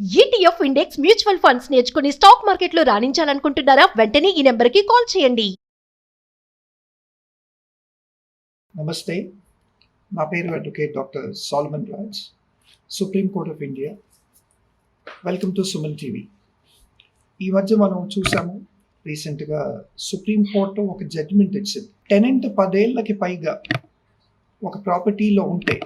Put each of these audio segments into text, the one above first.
ETF index mutual funds నేర్చుకుని stock మార్కెట్లో రాణించాలనుకుంటున్నారా? వెంటనే ఈ నెంబర్కి కాల్ చేయండి. నమస్తే, నా పేరు advocate doctor Salman Raj, Supreme Court of India. Welcome to Suman TV. ఈ మధ్య మనం చూసాము, రీసెంట్గా సుప్రీం కోర్టు ఒక జడ్జిమెంట్ ఇచ్చింది. టెనెంట్ 10 ఏళ్ళకి పైగా ఒక ప్రాపర్టీలో ఉంటే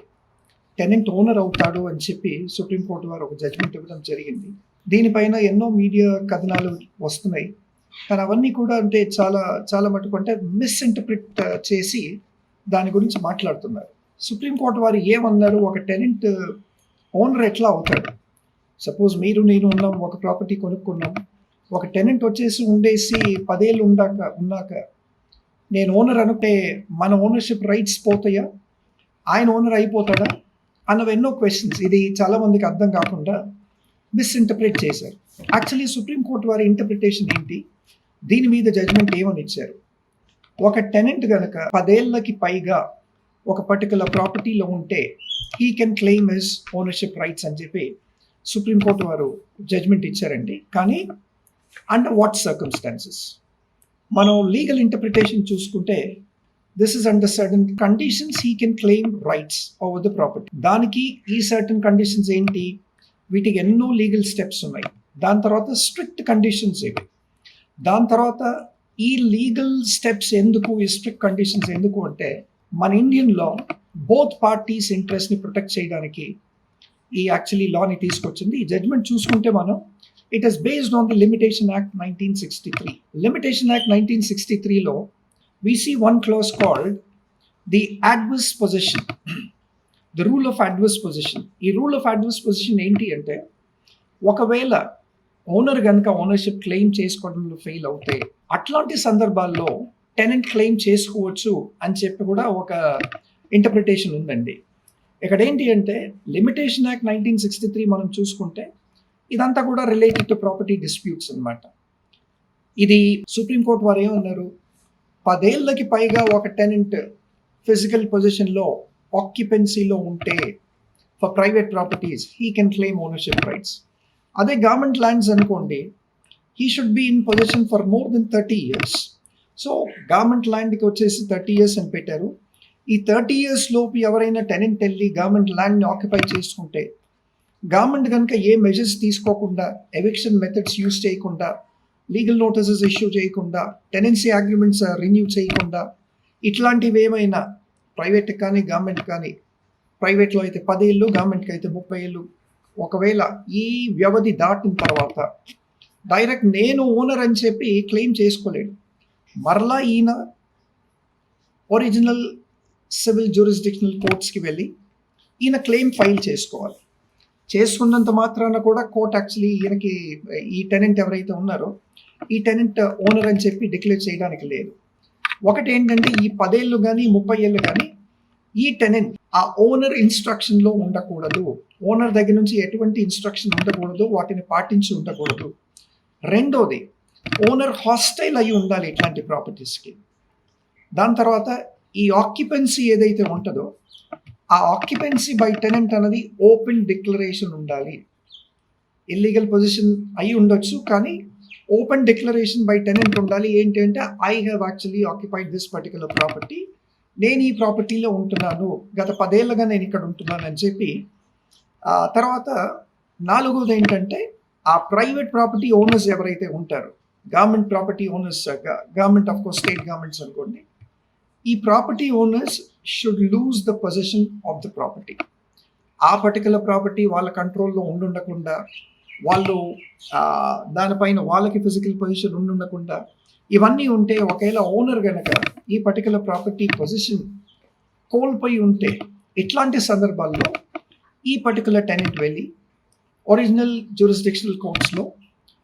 టెనెంట్ ఓనర్ అవుతాడు అని చెప్పి సుప్రీంకోర్టు వారు ఒక జడ్జిమెంట్ ఇవ్వడం జరిగింది. దీనిపైన ఎన్నో మీడియా కథనాలు వస్తున్నాయి, కానీ అవన్నీ కూడా అంటే చాలా మటుకు అంటే మిస్ఇంటర్ప్రిట్ చేసి దాని గురించి మాట్లాడుతున్నారు. సుప్రీంకోర్టు వారు ఏమన్నారు, ఒక టెనెంట్ ఓనర్ ఎట్లా అవుతాడు? సపోజ్ మీరు నేను ఉన్నాం, ఒక ప్రాపర్టీ కొనుక్కున్నాం, ఒక టెనెంట్ వచ్చేసి ఉండేసి 10 ఏళ్ళు ఉన్నాక నేను ఓనర్ అనుకుంటే మన ఓనర్షిప్ రైట్స్ పోతాయా, ఆయన ఓనర్ అయిపోతాడా అన్నవి ఎన్నో క్వశ్చన్స్. ఇది చాలామందికి అర్థం కాకుండా మిస్ఇంటర్ప్రిట్ చేశారు. యాక్చువల్లీ సుప్రీంకోర్టు వారి ఇంటర్ప్రిటేషన్ ఏంటి, దీని మీద జడ్జ్మెంట్ ఏమని ఇచ్చారు? ఒక టెనెంట్ కనుక 10 ఏళ్ళకి పైగా ఒక పర్టికులర్ ప్రాపర్టీలో ఉంటే he can claim his ownership rights అని చెప్పి సుప్రీంకోర్టు వారు జడ్జ్మెంట్ ఇచ్చారండి. కానీ అండర్ వాట్ సర్కమ్స్టాన్సెస్? మనం లీగల్ ఇంటర్ప్రిటేషన్ చూసుకుంటే this is under certain conditions he can claim rights over the property. దానికి ఈ సర్టన్ కండిషన్స్ ఏంటి, వీటికి ఎన్నో లీగల్ స్టెప్స్ ఉన్నాయి. దాని తర్వాత స్ట్రిక్ట్ కండిషన్స్ ఇవి. దాని తర్వాత ఈ లీగల్ స్టెప్స్ ఎందుకు, ఈ స్ట్రిక్ట్ కండిషన్స్ ఎందుకు అంటే మన ఇండియన్ లా బోత్ పార్టీస్ ఇంట్రెస్ట్ని ప్రొటెక్ట్ చేయడానికి ఈ యాక్చువల్లీ లాని తీసుకొచ్చింది. ఈ జడ్జ్మెంట్ చూసుకుంటే మనం it is based on the limitation act 1963. Limitation act 1963లో we see one clause called the adverse possession, the rule of adverse possession. ఈ రూల్ ఆఫ్ అడ్వర్స్ పొజిషన్ ఏంటి అంటే, ఒకవేళ ఓనర్ కనుక ఓనర్షిప్ క్లెయిమ్ చేసుకోవడంలో ఫెయిల్ అవుతే అట్లాంటి సందర్భాల్లో టెనెంట్ క్లెయిమ్ చేసుకోవచ్చు అని చెప్పి కూడా ఒక ఇంటర్ప్రిటేషన్ ఉందండి. ఇక్కడ ఏంటి అంటే లిమిటేషన్ యాక్ట్ 1963 మనం చూసుకుంటే ఇదంతా కూడా రిలేటెడ్ టు ప్రాపర్టీ డిస్ప్యూట్స్ అన్నమాట. ఇది సుప్రీంకోర్టు వారు ఏమన్నారు, 10 ఏళ్ళకి పైగా ఒక టెనెంట్ ఫిజికల్ పొజిషన్లో ఆక్యుపెన్సీలో ఉంటే for private properties he can claim ownership rights. అదే గవర్నమెంట్ ల్యాండ్స్ అనుకోండి, he should be in position for more than 30 years. So government ల్యాండ్కి వచ్చేసి 30 years అని పెట్టారు. ఈ 30 years లోపు ఎవరైనా టెనెంట్ వెళ్ళి గవర్నమెంట్ ల్యాండ్ని ఆక్యుపై చేసుకుంటే గవర్నమెంట్ కనుక ఏ మెజర్స్ తీసుకోకుండా, ఎవిక్షన్ మెథడ్స్ యూజ్ చేయకుండా, లీగల్ నోటీసెస్ ఇష్యూ చేయకుండా, టెనెన్సీ అగ్రిమెంట్స్ రిన్యూ చేయకుండా, ఇట్లాంటివి ఏమైనా ప్రైవేట్కి కానీ గవర్నమెంట్ కానీ, ప్రైవేట్లో అయితే 10 ఏళ్ళు, గవర్నమెంట్కి అయితే 30 ఏళ్ళు, ఒకవేళ ఈ వ్యవధి దాటిన తర్వాత డైరెక్ట్ నేను ఓనర్ అని చెప్పి క్లెయిమ్ చేసుకోలేడు. మరలా ఈయన ఒరిజినల్ సివిల్ జ్యూరిస్డిక్షనల్ కోర్ట్స్కి వెళ్ళి ఈయన క్లెయిమ్ ఫైల్ చేసుకోవాలి. చేసుకున్నంత మాత్రాన కూడా కోర్ట్ యాక్చువల్లీ ఈయనకి ఈ టెనెంట్ ఎవరైతే ఉన్నారో ఈ టెనెంట్ ఓనర్ అని చెప్పి డిక్లేర్ చేయడానికి లేదు. ఒకటి ఏంటంటే, ఈ 10 ఏళ్ళు కానీ 30 ఏళ్ళు కానీ ఈ టెనెంట్ ఆ ఓనర్ ఇన్స్ట్రక్షన్లో ఉండకూడదు. ఓనర్ దగ్గర నుంచి ఎటువంటి ఇన్స్ట్రక్షన్ ఉండకూడదు, వాటిని పాటించి ఉండకూడదు. రెండోది, ఓనర్ హాస్టైల్ అయి ఉండాలి ఇట్లాంటి ప్రాపర్టీస్కి. దాని తర్వాత ఈ ఆక్యుపెన్సీ ఏదైతే ఉంటుందో ఆ ఆక్యుపెన్సీ బై టెనెంట్ అనేది ఓపెన్ డిక్లరేషన్ ఉండాలి. ఇల్లీగల్ పొజిషన్ అయి ఉండొచ్చు, కానీ ఓపెన్ డిక్లరేషన్ బై టెనెంట్ ఉండాలి. ఏంటి అంటే, I have actually occupied this particular property, నేను ఈ ప్రాపర్టీలో ఉంటున్నాను, గత 10 ఏళ్ళుగా నేను ఇక్కడ ఉంటున్నాను అని చెప్పి. తర్వాత 4వది ఏంటంటే, ఆ ప్రైవేట్ ప్రాపర్టీ ఓనర్స్ ఎవరైతే ఉంటారో, government property owners, government of course state governments అనుకోండి, ఈ property owners should lose the position of the property. ఆ పర్టికులర్ ప్రాపర్టీ వాళ్ళ కంట్రోల్లో ఉండకుండా, వాళ్ళు దానిపైన వాళ్ళకి ఫిజికల్ పొజిషన్ ఉండకుండా, ఇవన్నీ ఉంటే ఒకవేళ ఓనర్ కనుక ఈ పర్టికులర్ ప్రాపర్టీ పొజిషన్ కోల్పోయి ఉంటే ఇట్లాంటి సందర్భాల్లో ఈ పర్టికులర్ టెనెంట్ వెళ్ళి ఒరిజినల్ జ్యూరిస్డిక్షనల్ కోర్ట్స్లో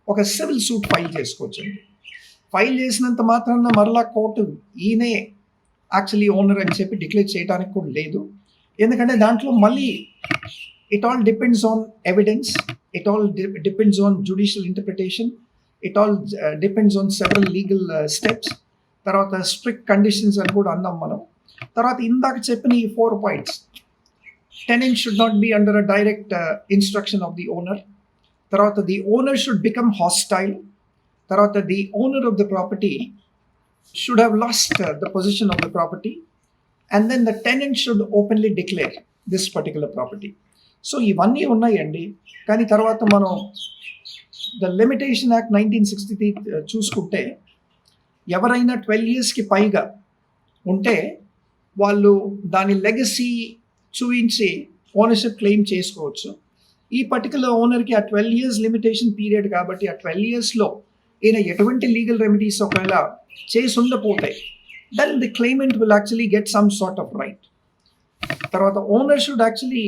ఒక సివిల్ సూట్ ఫైల్ చేసుకోవచ్చండి. ఫైల్ చేసినంత మాత్రాన మరలా కోర్టు ఈయనే యాక్చువల్లీ ఓనర్ అని చెప్పి డిక్లేర్ చేయడానికి కూడా లేదు. ఎందుకంటే దాంట్లో మళ్ళీ it all depends on evidence, it all depends on judicial interpretation, it all depends on several legal steps. తర్వాత స్ట్రిక్ట్ కండిషన్స్ అని కూడా అన్నాం మనం. తర్వాత ఇందాక చెప్పిన ఈ 4 points, tenant should not be under a direct instruction of the owner. తర్వాత the owner should become hostile, తర్వాత the owner of the property should have lost the position of the property, and then the tenant should openly declare this particular property. So ఇవన్నీ ఉన్నాయండి. కానీ తర్వాత మనం the limitation act 1963 చూసుకుంటే ఎవరైనా 12 yearsకి పైగా ఉంటే వాళ్ళు దాని లెగసీ చూపించి ఓనర్షిప్ క్లెయిమ్ చేసుకోవచ్చు. ఈ పర్టికులర్ ఓనర్కి ఆ 12 years లిమిటేషన్ పీరియడ్ కాబట్టి ఆ 12 yearsలో ఈయన ఎటువంటి లీగల్ రెమెడీస్ ఒకవేళ చేసి ఉండపోతే then the claimant will actually get some sort of right. తర్వాత owner should actually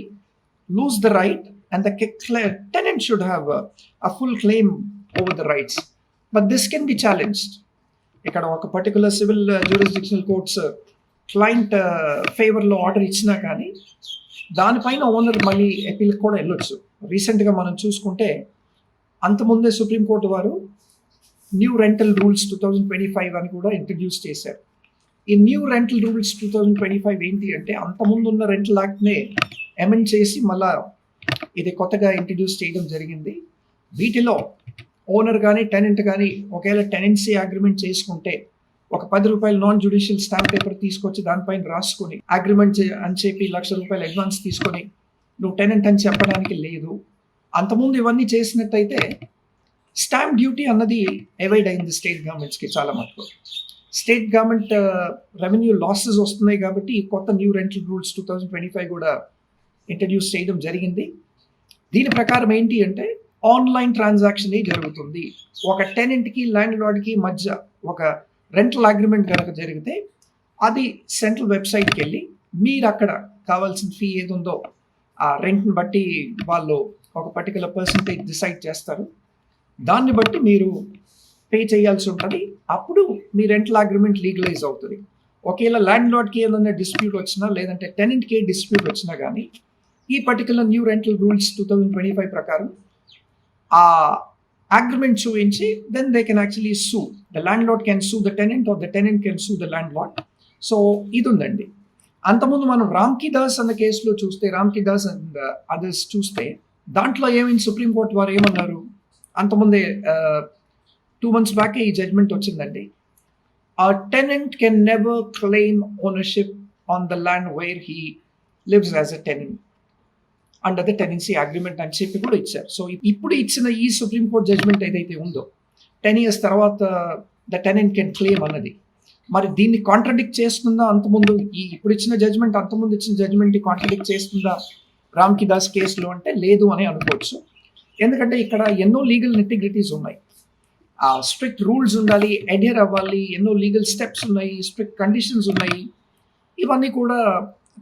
lose the right and the tenant should have a full claim over the rights. But this can be challenged. ఇక్కడ ఒక particular civil jurisdictional courts client ఫేవర్లో order ఇచ్చినా కానీ దానిపైన owner మళ్ళీ అపీల్కి కూడా వెళ్ళొచ్చు. రీసెంట్గా మనం చూసుకుంటే అంతకుముందే సుప్రీంకోర్టు వారు న్యూ రెంటల్ రూల్స్ 2025 అని కూడా ఇంట్రడ్యూస్ చేశారు. ఈ న్యూ రెంటల్ రూల్స్ 2025 ఏంటి అంటే అంతకుముందు ఉన్న రెంటల్ యాక్ట్నే అమెండ్ చేసి మళ్ళా ఇది కొత్తగా ఇంట్రడ్యూస్ చేయడం జరిగింది. వీటిలో ఓనర్ కానీ టెనెంట్ కానీ ఒకవేళ టెనెన్సీ అగ్రిమెంట్ చేసుకుంటే ఒక ₹10 నాన్ జ్యుడిషియల్ స్టాంప్ పేపర్ తీసుకొచ్చి దానిపైన రాసుకొని అగ్రిమెంట్ అని చెప్పి ₹1,00,000 అడ్వాన్స్ తీసుకొని నువ్వు టెనెంట్ అని చెప్పడానికి లేదు. అంతకుముందు ఇవన్నీ చేసినట్టయితే స్టాంప్ డ్యూటీ అన్నది అవాయిడ్ అయింది స్టేట్ గవర్నమెంట్స్కి చాలా మటుకు. స్టేట్ గవర్నమెంట్ రెవెన్యూ లాసెస్ వస్తున్నాయి కాబట్టి ఈ కొత్త న్యూ రెంటల్ రూల్స్ 2025 కూడా ఇంట్రడ్యూస్ చేయడం జరిగింది. దీని ప్రకారం ఏంటి అంటే ఆన్లైన్ ట్రాన్సాక్షన్ జరుగుతుంది. ఒక టెనెంట్కి ల్యాండ్ లార్డ్కి మధ్య ఒక రెంటల్ అగ్రిమెంట్ కనుక జరిగితే అది సెంట్రల్ వెబ్సైట్కి వెళ్ళి మీరు అక్కడ కావాల్సిన ఫీ ఏది ఉందో ఆ రెంట్ని బట్టి వాళ్ళు ఒక పర్టికులర్ పర్సంటేజ్ డిసైడ్ చేస్తారు. దాన్ని బట్టి మీరు పే చేయాల్సి ఉంటుంది. అప్పుడు మీ రెంటల్ అగ్రిమెంట్ లీగలైజ్ అవుతుంది. ఒకవేళ ల్యాండ్ లార్డ్కి ఏదైనా డిస్ప్యూట్ వచ్చినా లేదంటే టెనెంట్కి డిస్ప్యూట్ వచ్చినా కానీ ఈ పర్టికులర్ న్యూ రెంటల్ రూల్స్ 2025 ప్రకారం ఆ అగ్రిమెంట్ చూపించి then they can actually sue the landlord can sue the tenant or the tenant can sue the landlord. So ఇది ఉందండి. అంతకుముందు మనం రామ్కి దాస్ అన్న కేసులో చూస్తే రామ్కి దాస్ అండ్ అదర్స్ చూస్తే దాంట్లో ఏమైంది సుప్రీంకోర్టు వారు ఏమన్నారు అంతకుముందే 2 months బ్యాక్ ఈ జడ్జ్మెంట్ వచ్చిందండి. A tenant can never claim ownership on the land where he lives as a tenant under the tenancy agreement అని చెప్పి కూడా ఇచ్చారు. సో ఇప్పుడు ఇచ్చిన ఈ సుప్రీం కోర్ట్ జడ్జ్మెంట్ ఏదైతే ఉందో 10 years తర్వాత ద టెనెంట్ కెన్ క్లెయిమ్ అన్నది మరి దీన్ని కాంట్రడిక్ట్ చేస్తుందా అంతకుముందు ఇప్పుడు ఇచ్చిన జడ్జ్మెంట్ అంతకుముందు ఇచ్చిన జడ్జ్మెంట్ని కాంట్రడిక్ట్ చేస్తుందా రామ్కి దాస్ కేసులో అంటే లేదు అని అనుకోవచ్చు. ఎందుకంటే ఇక్కడ ఎన్నో లీగల్ నెటిగ్రిటీస్ ఉన్నాయి. స్ట్రిక్ట్ రూల్స్ ఉండాలి, అడ్హెర్ అవ్వాలి, ఎన్నో లీగల్ స్టెప్స్ ఉన్నాయి, స్ట్రిక్ట్ కండిషన్స్ ఉన్నాయి. ఇవన్నీ కూడా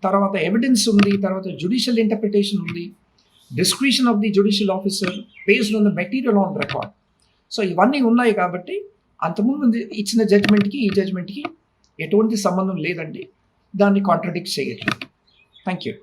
తర్వాత ఎవిడెన్స్ ఉంది, తర్వాత జ్యుడిషియల్ ఇంటర్ప్రిటేషన్ ఉంది, discretion of the judicial officer based on the material on record. So ఇవన్నీ ఉన్నాయి కాబట్టి అంతకుముందు ఇచ్చిన జడ్జ్మెంట్కి ఈ జడ్జ్మెంట్కి ఎటువంటి సంబంధం లేదండి. దాన్ని కాంట్రడిక్ట్ చేయట్లేదు. Thank you.